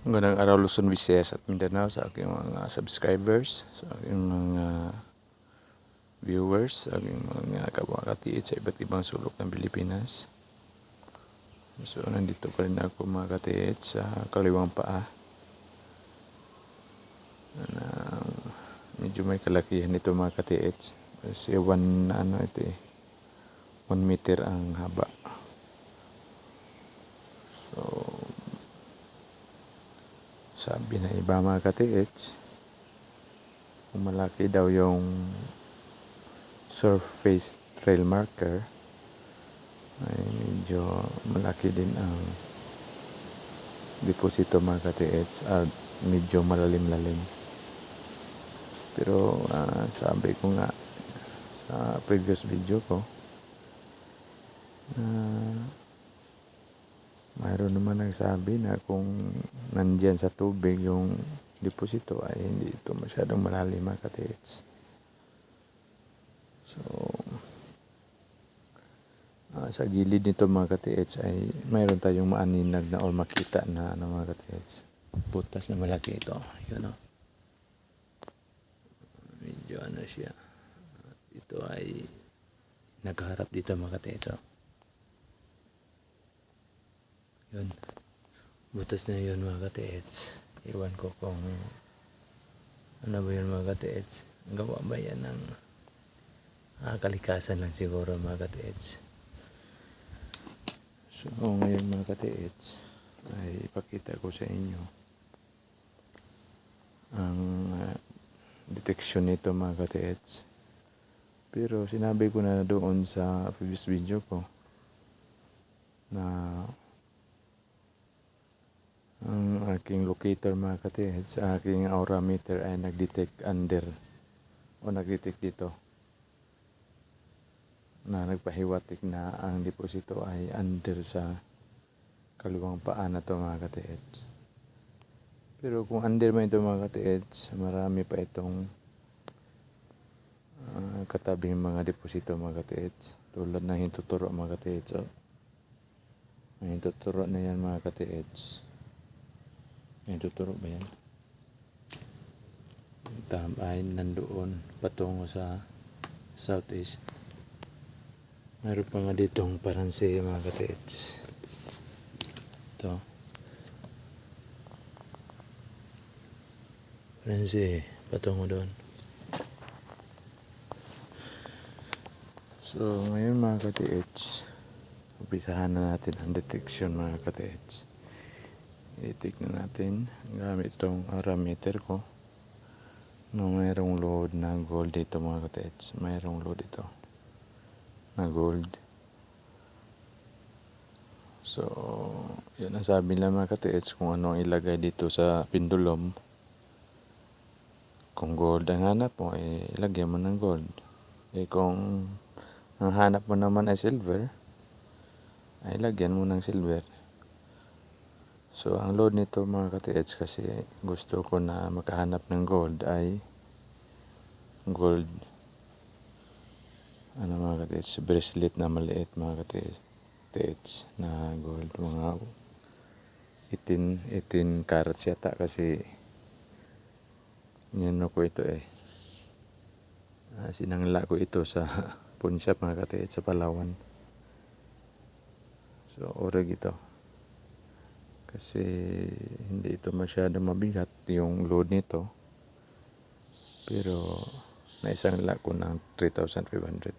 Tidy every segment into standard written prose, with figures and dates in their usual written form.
Magandang araw Luzon, Visayas at Mindanao sa aking mga subscribers, sa aking mga viewers, sa aking mga kabakatiit sa iba't ibang sulok ng Pilipinas. So nandito pa rin ako mga katiit sa kaliwang paa na medyo may kalakihan ito mga katiit. Kasi 1 meter ang haba. So sabi na iba mga katiit, kung malaki daw yung surface trail marker ay medyo malaki din ang deposito mga katiits at medyo malalim-lalim. Pero sabi ko nga sa previous video ko na mayroon naman nagsabi na kung nandyan sa tubig yung deposito ay hindi ito masyadong malalim mga katiits. So sa gilid nito mga katiits ay mayroon tayong maaninag na or makita na mga katiits. Butas na malaki ito. Yun o. Medyo siya. Ito ay nagharap dito mga katiits. Yun. Butas na yun mga katiits. Iwan ko kung ano ba yun mga katiits. Gawa ba yan ng kalikasan lang siguro mga katiits. So ngayon mga katiits ay ipakita ko sa inyo ang detection nito mga katiits. Pero sinabi ko na doon sa previous video ko na ang aking locator mga katiits sa aking aura meter ay nag-detect under o nag-detect dito na nagpahiwatik na ang deposito ay under sa kaliwang paa na to mga katiits. Pero kung under mo ito mga katiits, marami pa itong katabing mga deposito mga katiits. Tulad ng hintuturo mga katiits. Ang hintuturo na yan mga katiits. Hintuturo ba yan? Ay nandoon patungo sa southeast. Mayroon pa nga ditong paransi mga katiits. Ito. Paransi patungo doon. So ngayon mga katiits, umpisahan na natin ang detection mga katiits. I-take na natin gamit itong aura meter ko. Mayroong load na gold dito mga katiits. Mayroong load dito na gold. So yan ang sabi lang mga katiits kung ano ang ilagay dito sa pendulum. Kung gold ang hanap mo, ilagay mo ng gold. Kung ang hanap mo naman ay silver, ay lagyan mo ng silver. So ang load nito mga katiits, kasi gusto ko na makahanap ng gold, ay gold mga katiits, bracelet na maliit mga katiits na gold, mga 18 carats yata, kasi yan ko ito sinangla ko ito sa pawn shop mga katiits sa Palawan. So oreg ito kasi hindi ito masyadong mabigat yung load nito, pero naisangla ko ng 3,500.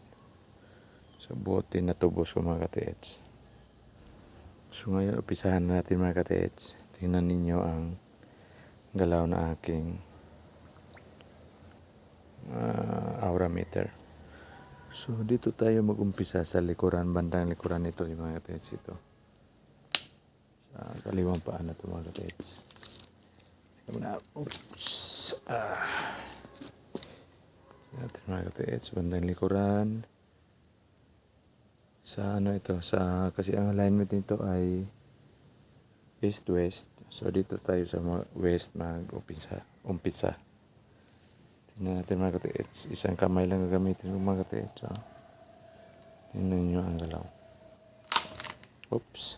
so buti natubos ko mga katiits. So ngayon umpisahan natin mga katiits. Tingnan ninyo ang galaw na aking aura meter. So dito tayo mag-umpisa sa likuran, bandang likuran nito mga katiits. Ito sa kaliwang paa na ito mga katiits. Mga katiits, bandang likuran sa ito, sa kasi ang alignment nito ay east west. So dito tayo sa west mag-umpisa. Tingnan natin mga katiits. Isang kamay lang gagamitin ng mga katiits. Tingnan nyo ang galaw. Oops.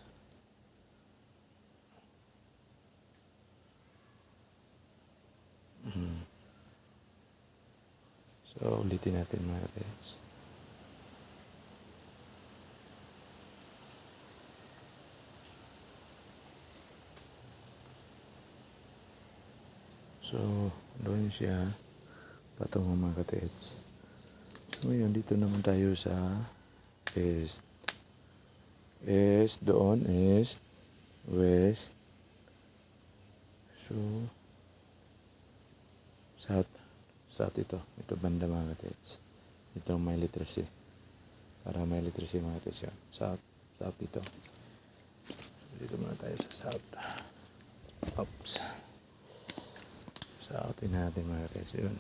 So, ulitin natin mga katiits. So, doon siya patungo mga katiits. So, ngayon, dito naman tayo sa east. East, doon, east, west. So, south. South ito. Ito banda mga katiits. Ito may literacy. Para may literacy mga katiits yun. South. South ito. So, dito muna tayo sa south. Oops. South natin mga katiits yun.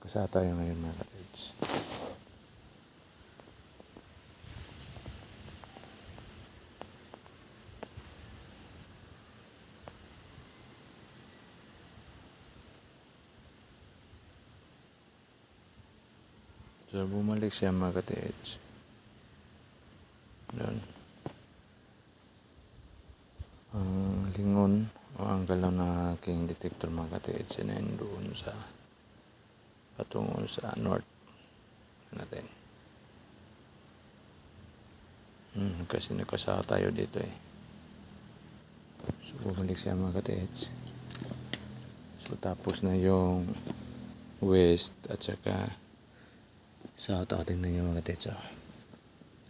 Kasa tayo ngayon mga katiits. So, bumalik siya mga katiits. Doon. Ang lingon o ang galaw ng aking detector mga katiits na doon sa patungo sa north natin. Kasi nagkasawa tayo dito eh. So, bumalik siya mga katiits. So, tapos na yung west at saka south. Tingnan nyo mga katiits.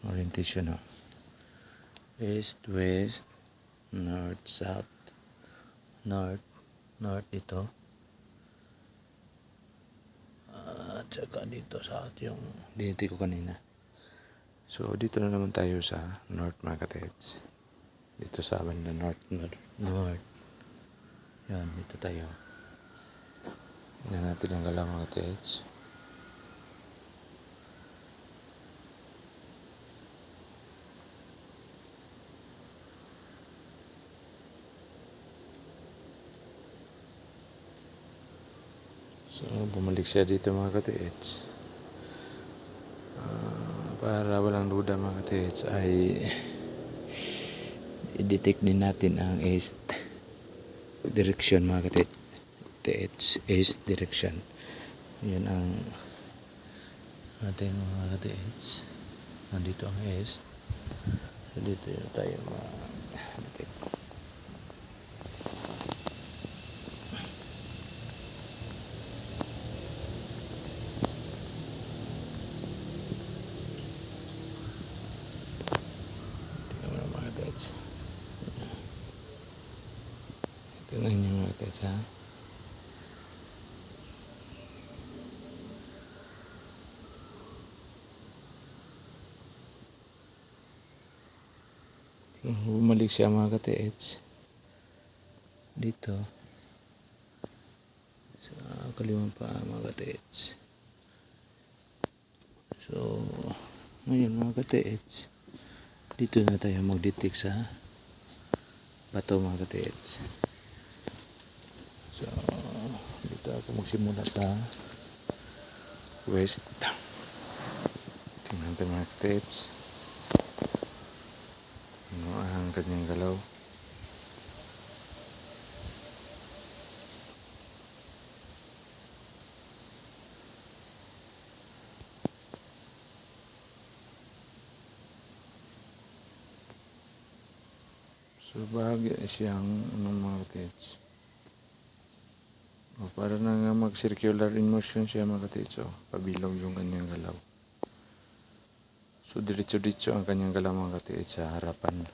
Orientation. East, west, north, south. North ito. At saka dito south yung diniti ko kanina. So, dito na naman tayo sa north mga katiits. Dito sa banda north. Yan, dito tayo. Tingnan natin ang galaw mga katiits. So, bumalik siya dito mga katiits. Para walang duda mga katiits ay i-detect din natin ang east direction mga katiits. East direction. Yan ang ating mga katiits. Nandito ang east. So, dito tayo detect. Tingnan nyo mga katiits ha. Bumalik siya mga katiits. Dito. Sa kaliwang pa mga katiits. So, ngayon mga katiits. Dito na tayo mag-detect sa bato mga katiits. So, dito ako magsimula sa west. Tingnan natin mga katiits. Ano ang kanyang galaw. So, bahagi siyang mga katiits. Para na nga mag-circular in motion siya mga katiits. Pabilog yung kanyang galaw. So, diretso-diretso ang kanyang galaw mga katiits sa harapan.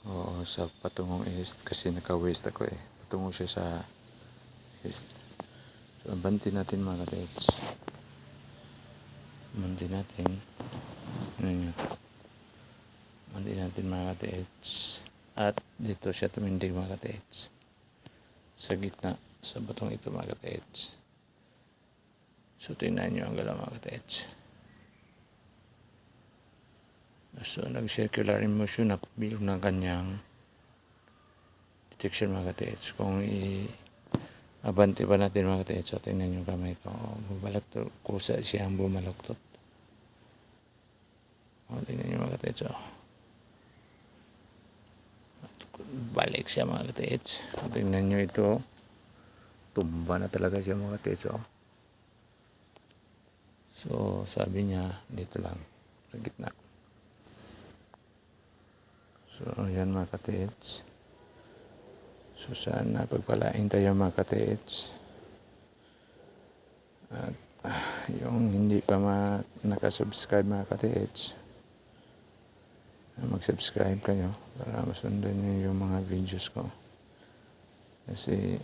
Oo, sa patungong east kasi naka-west ako eh. Patungo siya sa east. So, abanti natin mga katiits. Abanti natin. Ano nyo? Abanti natin mga katiits. At dito siya tumindig mga katiits. Sa gitna, sa batong ito mga katiits. So, tingnan nyo ang galaw mga katiits. So, nag-circular in motion na bilog ng kanyang detection mga katiits. Kung i-abante pa natin mga katiits, so tingnan yung kamay ko. Bumalaktot, kusa siyang bumalaktot. Tingnan yung mga katiits. Balik siya mga katiits. Tingnan nyo ito. tumba na talaga siya mga katiits. Oh. So sabi niya dito lang sa gitna. So ayan mga katiits. So sana pagpalain tayo mga katiits. At yung hindi pa nakasubscribe mga katiits, mag-subscribe kayo para masundan nyo yung mga videos ko. Kasi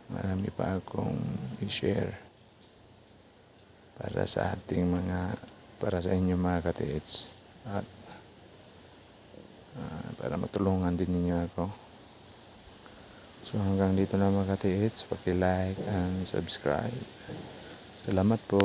marami pa akong i-share para sa para sa inyo mga katiits. At para matulungan din ninyo ako. So hanggang dito na mga katiits, paki-like and subscribe. Salamat po.